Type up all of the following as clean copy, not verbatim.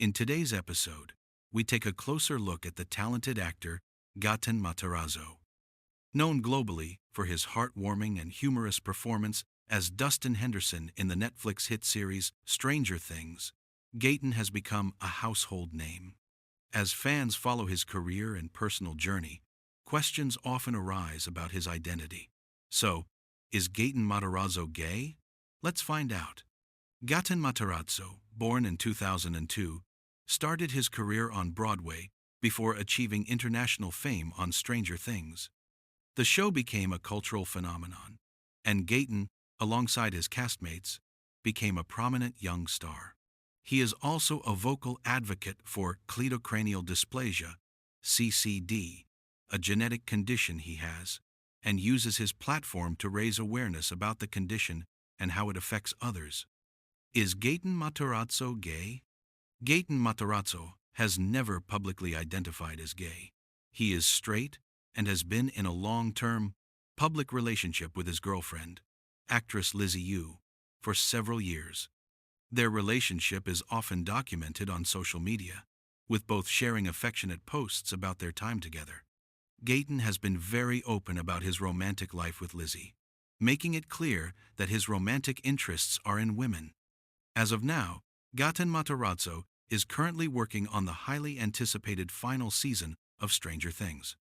In today's episode, we take a closer look at the talented actor Gaten Matarazzo. Known globally for his heartwarming and humorous performance as Dustin Henderson in the Netflix hit series Stranger Things, Gaten has become a household name. As fans follow his career and personal journey, questions often arise about his identity. So, is Gaten Matarazzo gay? Let's find out. Gaten Matarazzo, born in 2002, started his career on Broadway before achieving international fame on Stranger Things. The show became a cultural phenomenon, and Gaten, alongside his castmates, became a prominent young star. He is also a vocal advocate for cleidocranial dysplasia, CCD, a genetic condition he has, and uses his platform to raise awareness about the condition and how it affects others. Is Gaten Matarazzo gay? Gaten Matarazzo has never publicly identified as gay. He is straight and has been in a long-term, public relationship with his girlfriend, actress Lizzie Yu, for several years. Their relationship is often documented on social media, with both sharing affectionate posts about their time together. Gaten has been very open about his romantic life with Lizzie, making it clear that his romantic interests are in women. As of now, Gaten Matarazzo is currently working on the highly anticipated final season of Stranger Things.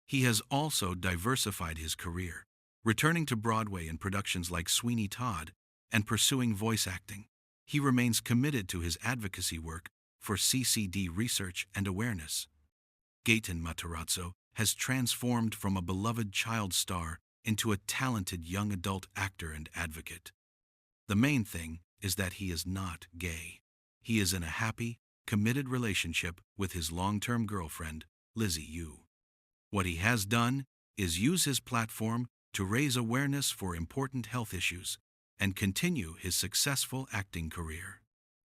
He has also diversified his career, returning to Broadway in productions like Sweeney Todd and pursuing voice acting. He remains committed to his advocacy work for CCD research and awareness. Gaten Matarazzo has transformed from a beloved child star into a talented young adult actor and advocate. The main thing is that he is not gay. He is in a happy, committed relationship with his long-term girlfriend, Lizzie Yu. What he has done is use his platform to raise awareness for important health issues and continue his successful acting career.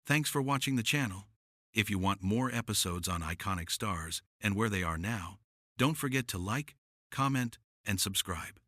Thanks for watching the channel. If you want more episodes on iconic stars and where they are now, don't forget to like, comment, and subscribe.